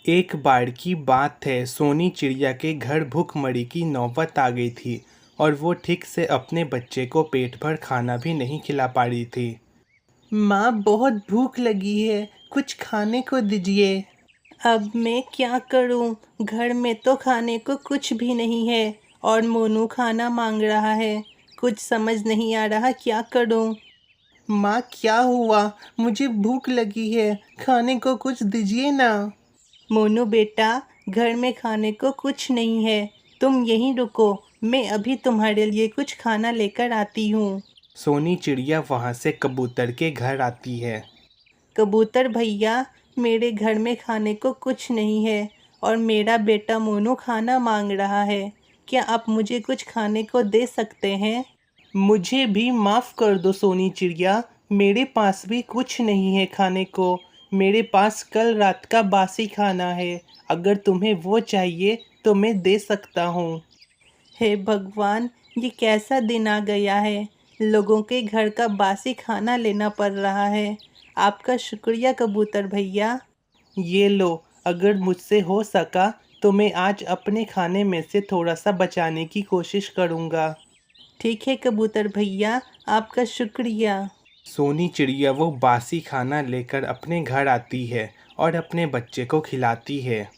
एक बार की बात है, सोनी चिड़िया के घर भूखमरी की नौबत आ गई थी और वो ठीक से अपने बच्चे को पेट भर खाना भी नहीं खिला पा रही थी। माँ, बहुत भूख लगी है, कुछ खाने को दीजिए। अब मैं क्या करूँ? घर में तो खाने को कुछ भी नहीं है और मोनू खाना मांग रहा है। कुछ समझ नहीं आ रहा क्या करूँ। माँ, क्या हुआ? मुझे भूख लगी है, खाने को कुछ दीजिए ना। मोनू बेटा, घर में खाने को कुछ नहीं है, तुम यहीं रुको, मैं अभी तुम्हारे लिए कुछ खाना लेकर आती हूँ। सोनी चिड़िया वहाँ से कबूतर के घर आती है। कबूतर भैया, मेरे घर में खाने को कुछ नहीं है और मेरा बेटा मोनू खाना मांग रहा है। क्या आप मुझे कुछ खाने को दे सकते हैं? मुझे भी माफ़ कर दो सोनी चिड़िया, मेरे पास भी कुछ नहीं है खाने को। मेरे पास कल रात का बासी खाना है, अगर तुम्हें वो चाहिए तो मैं दे सकता हूँ। हे भगवान, ये कैसा दिन आ गया है, लोगों के घर का बासी खाना लेना पड़ रहा है। आपका शुक्रिया कबूतर भैया। ये लो, अगर मुझसे हो सका तो मैं आज अपने खाने में से थोड़ा सा बचाने की कोशिश करूँगा। ठीक है कबूतर भैया, आपका शुक्रिया। सोनी चिड़िया वो बासी खाना लेकर अपने घर आती है और अपने बच्चे को खिलाती है।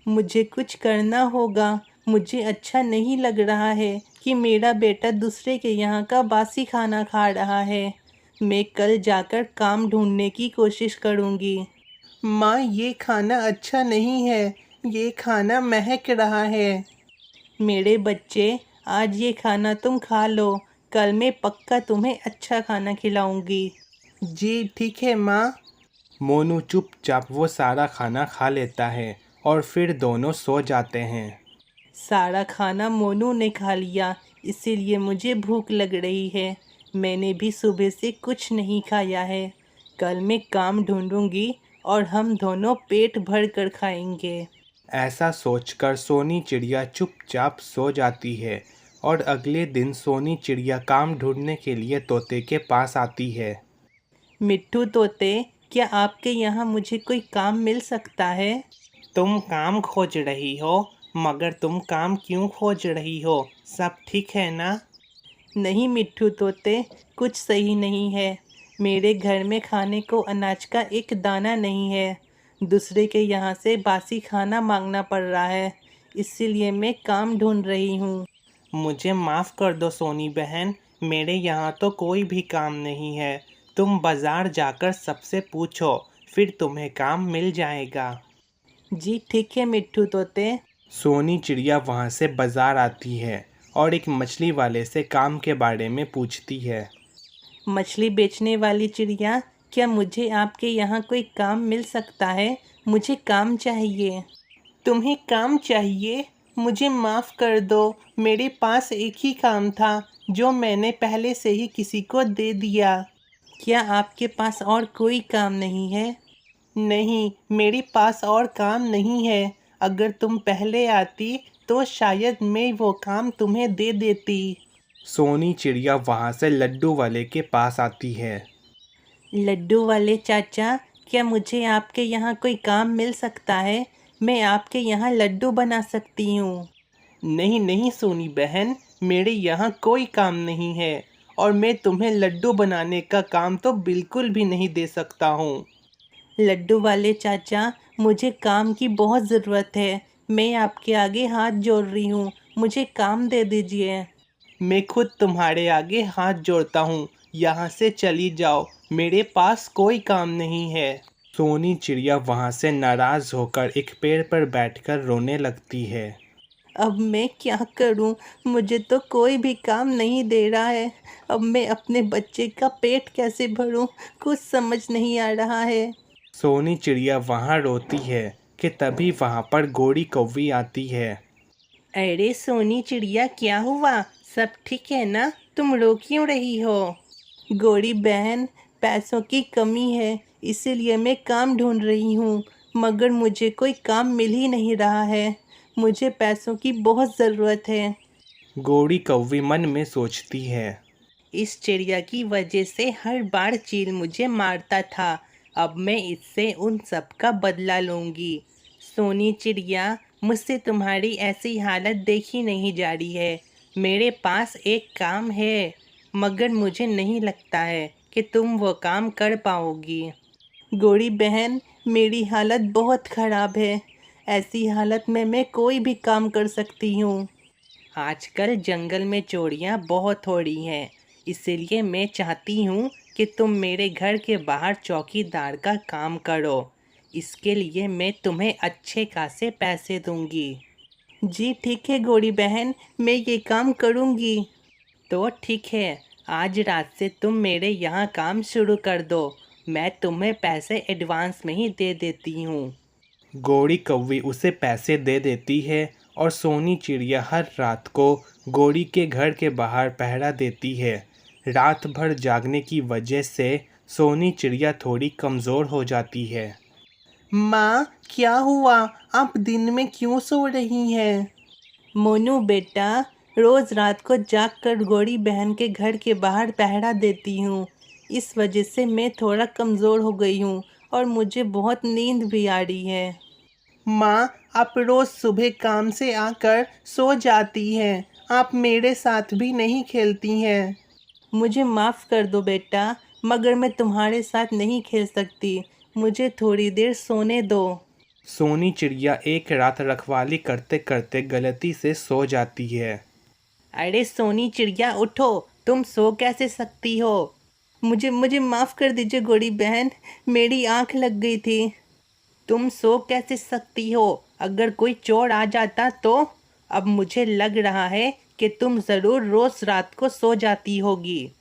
मुझे कुछ करना होगा, मुझे अच्छा नहीं लग रहा है कि मेरा बेटा दूसरे के यहाँ का बासी खाना खा रहा है। मैं कल जाकर काम ढूंढने की कोशिश करूँगी। माँ, ये खाना अच्छा नहीं है, ये खाना महक रहा है। मेरे बच्चे, आज ये खाना तुम खा लो, कल मैं पक्का तुम्हें अच्छा खाना खिलाऊंगी। जी ठीक है माँ। मोनू चुपचाप वो सारा खाना खा लेता है और फिर दोनों सो जाते हैं। सारा खाना मोनू ने खा लिया, इसीलिए मुझे भूख लग रही है। मैंने भी सुबह से कुछ नहीं खाया है। कल मैं काम ढूंढूंगी और हम दोनों पेट भर कर खाएंगे। ऐसा सोचकर सोनी चिड़िया चुपचाप सो जाती है और अगले दिन सोनी चिड़िया काम ढूंढने के लिए तोते के पास आती है। मिट्ठू तोते, क्या आपके यहाँ मुझे कोई काम मिल सकता है? तुम काम खोज रही हो, मगर तुम काम क्यों खोज रही हो? सब ठीक है ना? नहीं मिट्ठू तोते, कुछ सही नहीं है। मेरे घर में खाने को अनाज का एक दाना नहीं है। दूसरे के यहाँ से बासी खाना मांगना पड़ रहा है, इसीलिए मैं काम ढूंढ रही हूँ। मुझे माफ़ कर दो सोनी बहन, मेरे यहाँ तो कोई भी काम नहीं है। तुम बाज़ार जाकर सबसे पूछो, फिर तुम्हें काम मिल जाएगा। जी ठीक है मिट्ठू तोते। सोनी चिड़िया वहाँ से बाज़ार आती है और एक मछली वाले से काम के बारे में पूछती है। मछली बेचने वाली चिड़िया, क्या मुझे आपके यहाँ कोई काम मिल सकता है? मुझे काम चाहिए। तुम्हें काम चाहिए? मुझे माफ़ कर दो, मेरे पास एक ही काम था जो मैंने पहले से ही किसी को दे दिया। क्या आपके पास और कोई काम नहीं है? नहीं, मेरे पास और काम नहीं है। अगर तुम पहले आती तो शायद मैं वो काम तुम्हें दे देती। सोनी चिड़िया वहाँ से लड्डू वाले के पास आती है। लड्डू वाले चाचा, क्या मुझे आपके यहाँ कोई काम मिल सकता है? मैं आपके यहाँ लड्डू बना सकती हूँ। नहीं नहीं सोनी बहन, मेरे यहाँ कोई काम नहीं है और मैं तुम्हें लड्डू बनाने का काम तो बिल्कुल भी नहीं दे सकता हूँ। लड्डू वाले चाचा, मुझे काम की बहुत ज़रूरत है। मैं आपके आगे हाथ जोड़ रही हूँ, मुझे काम दे दीजिए। मैं खुद तुम्हारे आगे हाथ जोड़ता हूँ, यहाँ से चली जाओ, मेरे पास कोई काम नहीं है। सोनी चिड़िया वहाँ से नाराज़ होकर एक पेड़ पर बैठकर रोने लगती है। अब मैं क्या करूं? मुझे तो कोई भी काम नहीं दे रहा है। अब मैं अपने बच्चे का पेट कैसे भरूं? कुछ समझ नहीं आ रहा है। सोनी चिड़िया वहाँ रोती है कि तभी वहाँ पर गोरी कौवी आती है। अरे सोनी चिड़िया, क्या हुआ? सब ठीक है ना? तुम रो क्यों रही हो? गोरी बहन, पैसों की कमी है, इसीलिए मैं काम ढूंढ रही हूँ, मगर मुझे कोई काम मिल ही नहीं रहा है। मुझे पैसों की बहुत ज़रूरत है। गोरी कौवी मन में सोचती है, इस चिड़िया की वजह से हर बार चील मुझे मारता था। अब मैं इससे उन सब का बदला लूँगी। सोनी चिड़िया, मुझसे तुम्हारी ऐसी हालत देखी नहीं जा रही है। मेरे पास एक काम है, मगर मुझे नहीं लगता है कि तुम वो काम कर पाओगी। गोरी बहन, मेरी हालत बहुत ख़राब है। ऐसी हालत में मैं कोई भी काम कर सकती हूँ। आजकल जंगल में चोरियाँ बहुत हो रही हैं, इसीलिए मैं चाहती हूँ कि तुम मेरे घर के बाहर चौकीदार का काम करो। इसके लिए मैं तुम्हें अच्छे खासे पैसे दूंगी। जी ठीक है गोरी बहन, मैं ये काम करूँगी। तो ठीक है, आज रात से तुम मेरे यहाँ काम शुरू कर दो। मैं तुम्हें पैसे एडवांस में ही दे देती हूँ। गोरी कौवी उसे पैसे दे देती है और सोनी चिड़िया हर रात को गोरी के घर के बाहर पहरा देती है। रात भर जागने की वजह से सोनी चिड़िया थोड़ी कमज़ोर हो जाती है। माँ, क्या हुआ? आप दिन में क्यों सो रही हैं? मोनू बेटा, रोज़ रात को जागकर गोरी बहन के घर के बाहर पहरा देती हूँ। इस वजह से मैं थोड़ा कमज़ोर हो गई हूँ और मुझे बहुत नींद भी आ रही है। माँ, आप रोज़ सुबह काम से आकर सो जाती हैं। आप मेरे साथ भी नहीं खेलती हैं। मुझे माफ़ कर दो बेटा, मगर मैं तुम्हारे साथ नहीं खेल सकती। मुझे थोड़ी देर सोने दो। सोनी चिड़िया एक रात रखवाली करते करते गलती से सो जाती है। अरे सोनी चिड़िया उठो, तुम सो कैसे सकती हो? मुझे मुझे माफ़ कर दीजिए गोरी बहन, मेरी आँख लग गई थी। तुम सो कैसे सकती हो? अगर कोई चोर आ जाता तो? अब मुझे लग रहा है कि तुम ज़रूर रोज़ रात को सो जाती होगी।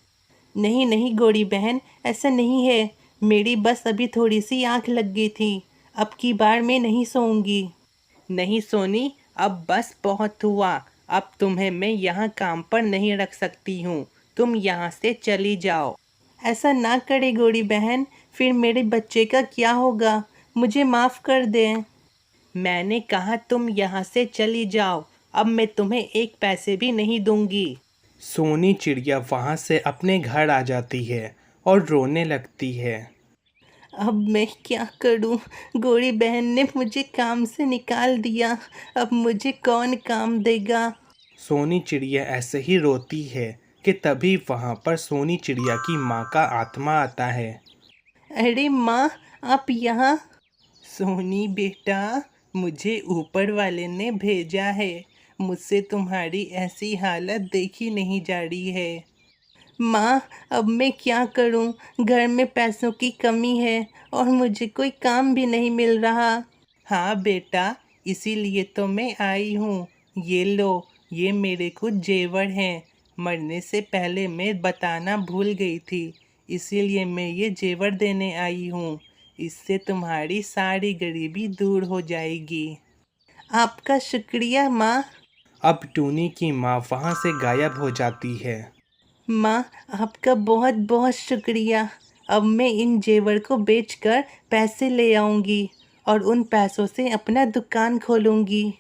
नहीं नहीं गोरी बहन, ऐसा नहीं है। मेरी बस अभी थोड़ी सी आँख लग गई थी। अब की बार मैं नहीं सोऊंगी। नहीं सोनी, अब बस बहुत हुआ। अब तुम्हें मैं यहाँ काम पर नहीं रख सकती हूँ। तुम यहाँ से चली जाओ। ऐसा ना करे गोरी बहन, फिर मेरे बच्चे का क्या होगा? मुझे माफ़ कर दें। मैंने कहा तुम यहाँ से चली जाओ। अब मैं तुम्हें एक पैसे भी नहीं दूंगी। सोनी चिड़िया वहाँ से अपने घर आ जाती है और रोने लगती है। अब मैं क्या करूं? गोरी बहन ने मुझे काम से निकाल दिया। अब मुझे कौन काम देगा? सोनी चिड़िया ऐसे ही रोती है कि तभी वहाँ पर सोनी चिड़िया की माँ का आत्मा आता है। अरे माँ, आप यहाँ? सोनी बेटा, मुझे ऊपर वाले ने भेजा है। मुझसे तुम्हारी ऐसी हालत देखी नहीं जा रही है। माँ, अब मैं क्या करूँ? घर में पैसों की कमी है और मुझे कोई काम भी नहीं मिल रहा। हाँ बेटा, इसीलिए तो मैं आई हूँ। ये लो, ये मेरे कुछ जेवर हैं। मरने से पहले मैं बताना भूल गई थी, इसीलिए मैं ये जेवर देने आई हूँ। इससे तुम्हारी सारी गरीबी दूर हो जाएगी। आपका शुक्रिया माँ। अब टूनी की माँ वहाँ से गायब हो जाती है। माँ, आपका बहुत बहुत शुक्रिया। अब मैं इन जेवर को बेचकर पैसे ले आऊँगी और उन पैसों से अपना दुकान खोलूँगी।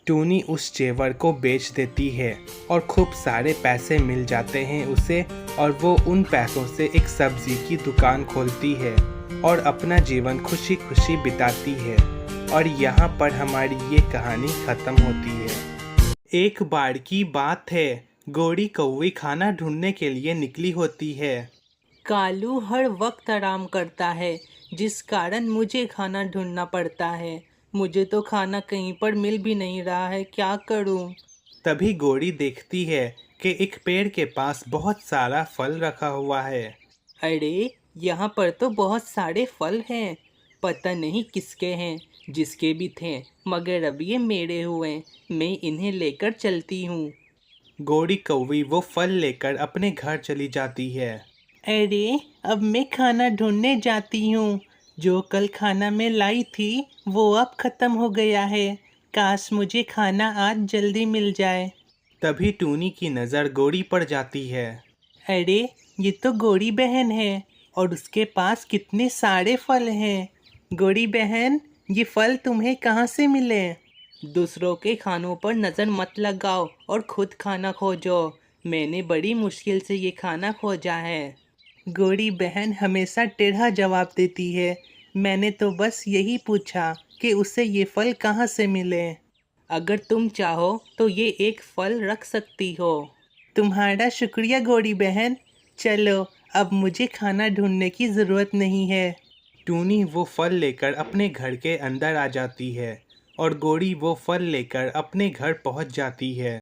टूनी उस जेवर को बेच देती है और खूब सारे पैसे मिल जाते हैं उसे, और वो उन पैसों से एक सब्जी की दुकान खोलती है और अपना जीवन खुशी खुशी बिताती है। और यहाँ पर हमारी ये कहानी ख़त्म होती है। एक बार की बात है, गोरी कौवी खाना ढूंढने के लिए निकली होती है। कालू हर वक्त आराम करता है, जिस कारण मुझे खाना ढूंढना पड़ता है। मुझे तो खाना कहीं पर मिल भी नहीं रहा है, क्या करूं? तभी गोरी देखती है कि एक पेड़ के पास बहुत सारा फल रखा हुआ है। अरे, यहाँ पर तो बहुत सारे फल हैं। पता नहीं किसके हैं, जिसके भी थे, मगर अब ये मेरे हुए। मैं इन्हें लेकर चलती हूँ। गोरी कौवी वो फल लेकर अपने घर चली जाती है। अरे, अब मैं खाना ढूंढने जाती हूँ। जो कल खाना मैं लाई थी वो अब ख़त्म हो गया है। काश मुझे खाना आज जल्दी मिल जाए। तभी टूनी की नज़र गोरी पर जाती है। अरे, ये तो गोरी बहन है और उसके पास कितने सारे फल हैं। गोरी बहन, ये फल तुम्हें कहाँ से मिले? दूसरों के खानों पर नज़र मत लगाओ और खुद खाना खोजो। मैंने बड़ी मुश्किल से ये खाना खोजा है। गोरी बहन हमेशा टेढ़ा जवाब देती है। मैंने तो बस यही पूछा कि उसे ये फल कहाँ से मिले। अगर तुम चाहो तो ये एक फल रख सकती हो। तुम्हारा शुक्रिया गौरी बहन। चलो, अब मुझे खाना ढूंढने की ज़रूरत नहीं है। टूनी वो फल लेकर अपने घर के अंदर आ जाती है और गौरी वो फल लेकर अपने घर पहुंच जाती है।